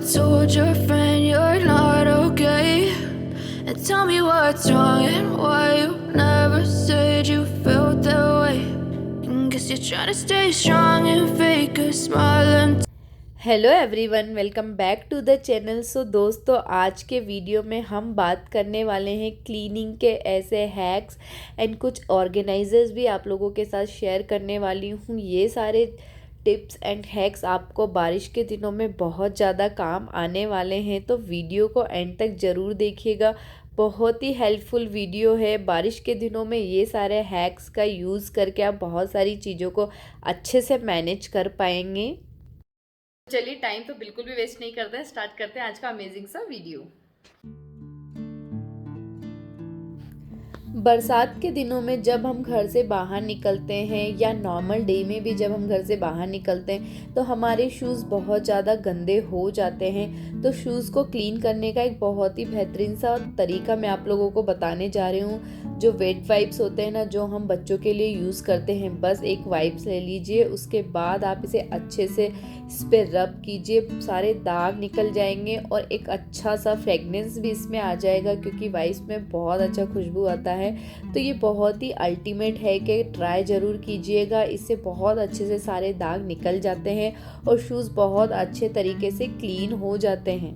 told your friend you're not okay? And tell me what's wrong and why you never said you felt that way. And guess you're trying to stay strong and fake a smile and hello everyone, welcome back to the channel. So दोस्तों, आज के video में हम बात करने वाले हैं cleaning के ऐसे हैक्स एंड कुछ ऑर्गेनाइजर्स भी आप लोगों के साथ शेयर करने वाली हूँ। ये सारे टिप्स एंड हैक्स आपको बारिश के दिनों में बहुत ज़्यादा काम आने वाले हैं, तो वीडियो को एंड तक ज़रूर देखिएगा। बहुत ही हेल्पफुल वीडियो है। बारिश के दिनों में ये सारे हैक्स का यूज़ करके आप बहुत सारी चीज़ों को अच्छे से मैनेज कर पाएंगे। चलिए, टाइम तो बिल्कुल भी वेस्ट नहीं करते हैं, स्टार्ट करते हैं आज का अमेजिंग सा वीडियो। बरसात के दिनों में जब हम घर से बाहर निकलते हैं या नॉर्मल डे में भी जब हम घर से बाहर निकलते हैं तो हमारे शूज़ बहुत ज़्यादा गंदे हो जाते हैं। तो शूज़ को क्लीन करने का एक बहुत ही बेहतरीन सा तरीका मैं आप लोगों को बताने जा रही हूँ। जो वेट वाइप्स होते हैं ना, जो हम बच्चों के लिए यूज़ करते हैं, बस एक वाइप्स ले लीजिए, उसके बाद आप इसे अच्छे से इस पर रब कीजिए, सारे दाग निकल जाएंगे और एक अच्छा सा फ्रेगनेंस भी इसमें आ जाएगा, क्योंकि वाइप्स में बहुत अच्छा खुशबू आता है। तो ये बहुत ही अल्टीमेट है कि ट्राई ज़रूर कीजिएगा। इससे बहुत अच्छे से सारे दाग निकल जाते हैं और शूज़ बहुत अच्छे तरीके से क्लीन हो जाते हैं।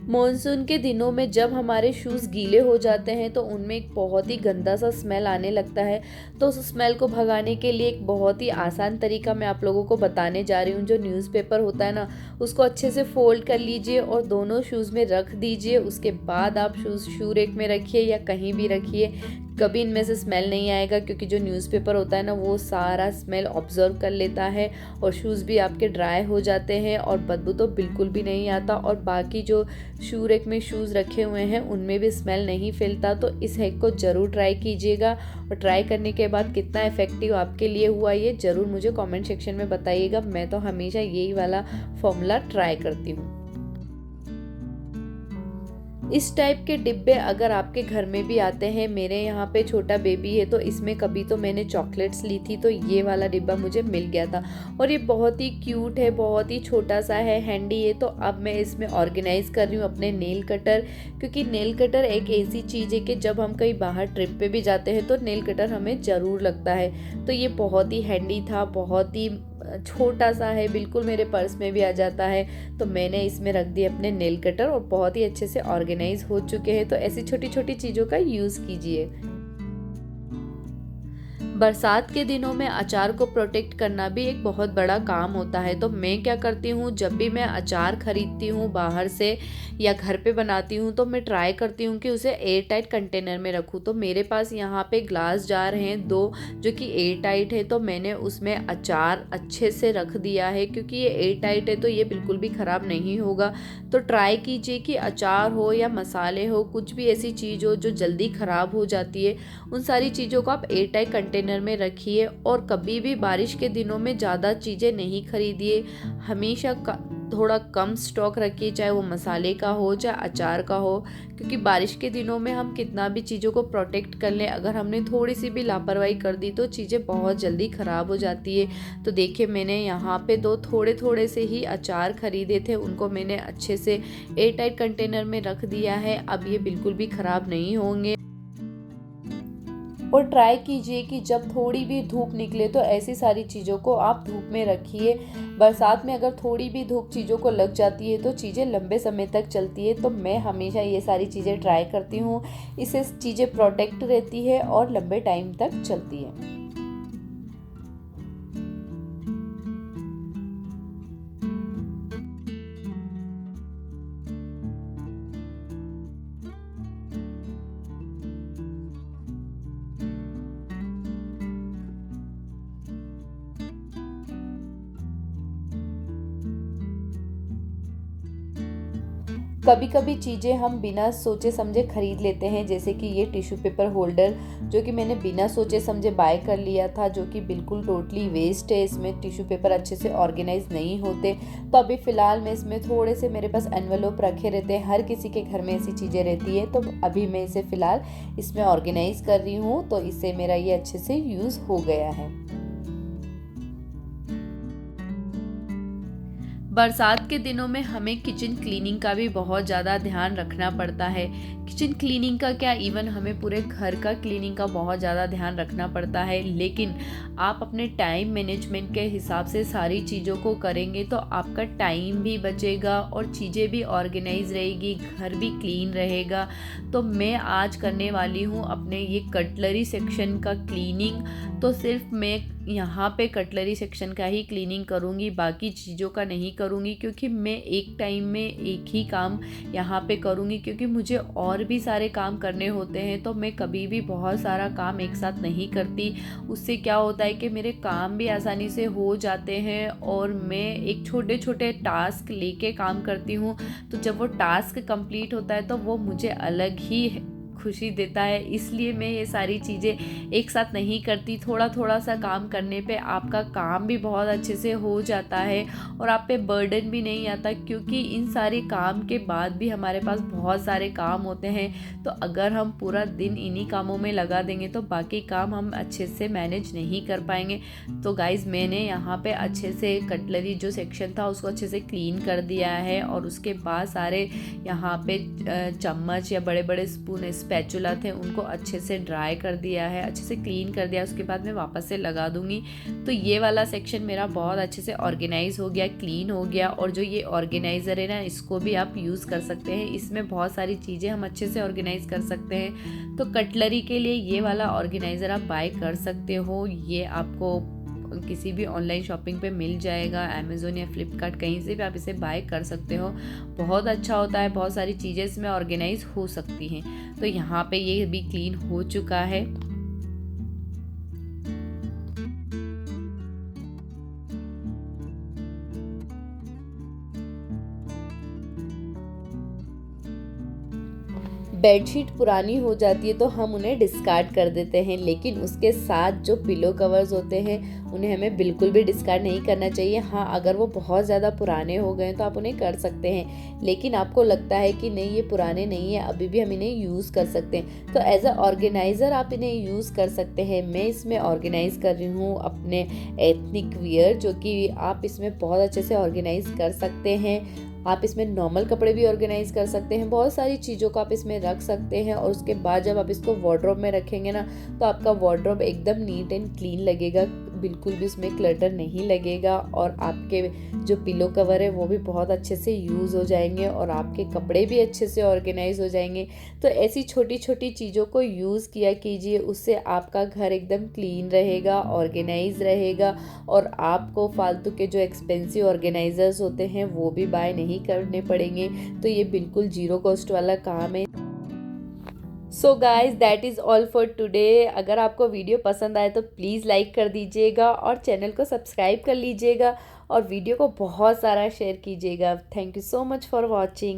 मॉनसून के दिनों में जब हमारे शूज़ गीले हो जाते हैं तो उनमें एक बहुत ही गंदा सा स्मेल आने लगता है। तो उस स्मेल को भगाने के लिए एक बहुत ही आसान तरीका मैं आप लोगों को बताने जा रही हूँ। जो न्यूज़पेपर होता है ना, उसको अच्छे से फोल्ड कर लीजिए और दोनों शूज़ में रख दीजिए। उसके बाद आप शूज़ शू रैक में रखिए या कहीं भी रखिए, कभी इनमें से स्मेल नहीं आएगा, क्योंकि जो न्यूज़पेपर होता है ना, वो सारा स्मेल ऑब्जर्व कर लेता है और शूज़ भी आपके ड्राई हो जाते हैं और बदबू तो बिल्कुल भी नहीं आता। और बाकी जो शू रैक में शूज़ रखे हुए हैं उनमें भी स्मेल नहीं फैलता। तो इस हैक को ज़रूर ट्राई कीजिएगा और ट्राई करने के बाद कितना इफ़ेक्टिव आपके लिए हुआ ये ज़रूर मुझे कमेंट सेक्शन में बताइएगा। मैं तो हमेशा यही वाला फॉर्मूला ट्राई करती हूँ। इस टाइप के डिब्बे अगर आपके घर में भी आते हैं, मेरे यहाँ पे छोटा बेबी है तो इसमें कभी तो मैंने चॉकलेट्स ली थी, तो ये वाला डिब्बा मुझे मिल गया था और ये बहुत ही क्यूट है, बहुत ही छोटा सा है, हैंडी है। तो अब मैं इसमें ऑर्गेनाइज़ कर रही हूँ अपने नेल कटर, क्योंकि नेल कटर एक ऐसी चीज़ है कि जब हम कहीं बाहर ट्रिप पे भी जाते हैं तो नेल कटर हमें ज़रूर लगता है। तो ये बहुत ही हैंडी था, बहुत ही छोटा सा है, बिल्कुल मेरे पर्स में भी आ जाता है। तो मैंने इसमें रख दिए अपने नेल कटर और बहुत ही अच्छे से ऑर्गेनाइज हो चुके हैं। तो ऐसी छोटी छोटी चीज़ों का यूज़ कीजिए। बरसात के दिनों में अचार को प्रोटेक्ट करना भी एक बहुत बड़ा काम होता है। तो मैं क्या करती हूँ, जब भी मैं अचार खरीदती हूँ बाहर से या घर पे बनाती हूँ, तो मैं ट्राई करती हूँ कि उसे एयर टाइट कंटेनर में रखूँ। तो मेरे पास यहाँ पे ग्लास जार हैं 2, जो कि एयर टाइट है। तो मैंने उसमें अचार अच्छे से रख दिया है, क्योंकि ये एयर टाइट है तो ये बिल्कुल भी ख़राब नहीं होगा। तो ट्राई कीजिए कि अचार हो या मसाले हो, कुछ भी ऐसी चीज़ हो जो जल्दी ख़राब हो जाती है, उन सारी चीज़ों को आप एयर टाइट कंटेनर में रखिए। और कभी भी बारिश के दिनों में ज़्यादा चीज़ें नहीं खरीदिए, हमेशा थोड़ा कम स्टॉक रखिए, चाहे वो मसाले का हो चाहे अचार का हो, क्योंकि बारिश के दिनों में हम कितना भी चीज़ों को प्रोटेक्ट कर लें, अगर हमने थोड़ी सी भी लापरवाही कर दी तो चीज़ें बहुत जल्दी ख़राब हो जाती है। तो देखिए, मैंने यहाँ पे 2 थोड़े थोड़े से ही अचार खरीदे थे, उनको मैंने अच्छे से एयर टाइट कंटेनर में रख दिया है। अब ये बिल्कुल भी ख़राब नहीं होंगे। और ट्राई कीजिए कि जब थोड़ी भी धूप निकले तो ऐसी सारी चीज़ों को आप धूप में रखिए। बरसात में अगर थोड़ी भी धूप चीज़ों को लग जाती है तो चीज़ें लंबे समय तक चलती है। तो मैं हमेशा ये सारी चीज़ें ट्राई करती हूँ, इससे चीज़ें प्रोटेक्ट रहती है और लंबे टाइम तक चलती है। कभी कभी चीज़ें हम बिना सोचे समझे खरीद लेते हैं, जैसे कि ये टिश्यू पेपर होल्डर, जो कि मैंने बिना सोचे समझे बाय कर लिया था, जो कि बिल्कुल टोटली वेस्ट है। इसमें टिश्यू पेपर अच्छे से ऑर्गेनाइज नहीं होते। तो अभी फ़िलहाल मैं इसमें थोड़े से, मेरे पास एनवेलोप रखे रहते हैं, हर किसी के घर में ऐसी चीज़ें रहती है। तो अभी मैं इसे फ़िलहाल इसमें ऑर्गेनाइज कर रही हूँ, तो इससे मेरा ये अच्छे से यूज़ हो गया है। बरसात के दिनों में हमें किचन क्लीनिंग का भी बहुत ज़्यादा ध्यान रखना पड़ता है। किचन क्लीनिंग का क्या, इवन हमें पूरे घर का क्लीनिंग का बहुत ज़्यादा ध्यान रखना पड़ता है। लेकिन आप अपने टाइम मैनेजमेंट के हिसाब से सारी चीज़ों को करेंगे तो आपका टाइम भी बचेगा और चीज़ें भी ऑर्गेनाइज रहेगी, घर भी क्लीन रहेगा। तो मैं आज करने वाली हूँ अपने ये कटलरी सेक्शन का क्लीनिंग। तो सिर्फ मैं यहाँ पे कटलरी सेक्शन का ही क्लीनिंग करूँगी, बाकी चीज़ों का नहीं करूँगी, क्योंकि मैं एक टाइम में एक ही काम यहाँ पे करूँगी, क्योंकि मुझे और भी सारे काम करने होते हैं। तो मैं कभी भी बहुत सारा काम एक साथ नहीं करती। उससे क्या होता है कि मेरे काम भी आसानी से हो जाते हैं और मैं एक छोटे छोटे टास्क लेके काम करती हूँ। तो जब वो टास्क कंप्लीट होता है तो वो मुझे अलग ही खुशी देता है। इसलिए मैं ये सारी चीज़ें एक साथ नहीं करती। थोड़ा थोड़ा सा काम करने पे आपका काम भी बहुत अच्छे से हो जाता है और आप पे बर्डन भी नहीं आता, क्योंकि इन सारे काम के बाद भी हमारे पास बहुत सारे काम होते हैं। तो अगर हम पूरा दिन इन्हीं कामों में लगा देंगे तो बाकी काम हम अच्छे से मैनेज नहीं कर पाएंगे। तो गाइज़, मैंने यहाँ पे अच्छे से कटलरी जो सेक्शन था उसको अच्छे से क्लीन कर दिया है और उसके बाद सारे यहाँ पे चम्मच या बड़े बड़े स्पून स्पैचुला थे उनको अच्छे से ड्राई कर दिया है, अच्छे से क्लीन कर दिया। उसके बाद मैं वापस से लगा दूंगी। तो ये वाला सेक्शन मेरा बहुत अच्छे से ऑर्गेनाइज हो गया, क्लीन हो गया। और जो ये ऑर्गेनाइज़र है ना, इसको भी आप यूज़ कर सकते हैं। इसमें बहुत सारी चीज़ें हम अच्छे से ऑर्गेनाइज कर सकते हैं। तो कटलरी के लिए ये वाला ऑर्गेनाइज़र आप बाय कर सकते हो। ये आपको किसी भी ऑनलाइन शॉपिंग पे मिल जाएगा, अमेज़ोन या फ्लिपकार्ट, कहीं से भी आप इसे बाय कर सकते हो। बहुत अच्छा होता है, बहुत सारी चीज़ें इसमें ऑर्गेनाइज हो सकती हैं। तो यहाँ पे ये भी क्लीन हो चुका है। बेडशीट पुरानी हो जाती है तो हम उन्हें डिस्कार्ड कर देते हैं, लेकिन उसके साथ जो पिलो कवर्स होते हैं उन्हें हमें बिल्कुल भी डिस्कार्ड नहीं करना चाहिए। हाँ, अगर वो बहुत ज़्यादा पुराने हो गए तो आप उन्हें कर सकते हैं, लेकिन आपको लगता है कि नहीं ये पुराने नहीं है, अभी भी हम इन्हें यूज़ कर सकते हैं, तो एज अ ऑर्गेनाइज़र आप इन्हें यूज़ कर सकते हैं। मैं इसमें ऑर्गेनाइज़ कर रही हूँ अपने एथनिक वियर, जो कि आप इसमें बहुत अच्छे से ऑर्गेनाइज़ कर सकते हैं। आप इसमें नॉर्मल कपड़े भी ऑर्गेनाइज कर सकते हैं, बहुत सारी चीज़ों को आप इसमें रख सकते हैं। और उसके बाद जब आप इसको वार्डरोब में रखेंगे ना, तो आपका वार्डरोब एकदम नीट एंड क्लीन लगेगा, बिल्कुल भी उसमें क्लटर नहीं लगेगा। और आपके जो पिलो कवर है वो भी बहुत अच्छे से यूज़ हो जाएंगे और आपके कपड़े भी अच्छे से ऑर्गेनाइज हो जाएंगे। तो ऐसी छोटी छोटी चीज़ों को यूज़ किया कीजिए, उससे आपका घर एकदम क्लीन रहेगा, ऑर्गेनाइज रहेगा और आपको फालतू के जो एक्सपेंसिव ऑर्गेनाइजर्स होते हैं वो भी बाय नहीं करने पड़ेंगे। तो ये बिल्कुल जीरो कॉस्ट वाला काम है। So guys, that is all for today. अगर आपको वीडियो पसंद आए तो प्लीज़ लाइक कर दीजिएगा और चैनल को सब्सक्राइब कर लीजिएगा और वीडियो को बहुत सारा शेयर कीजिएगा। Thank you so much for watching.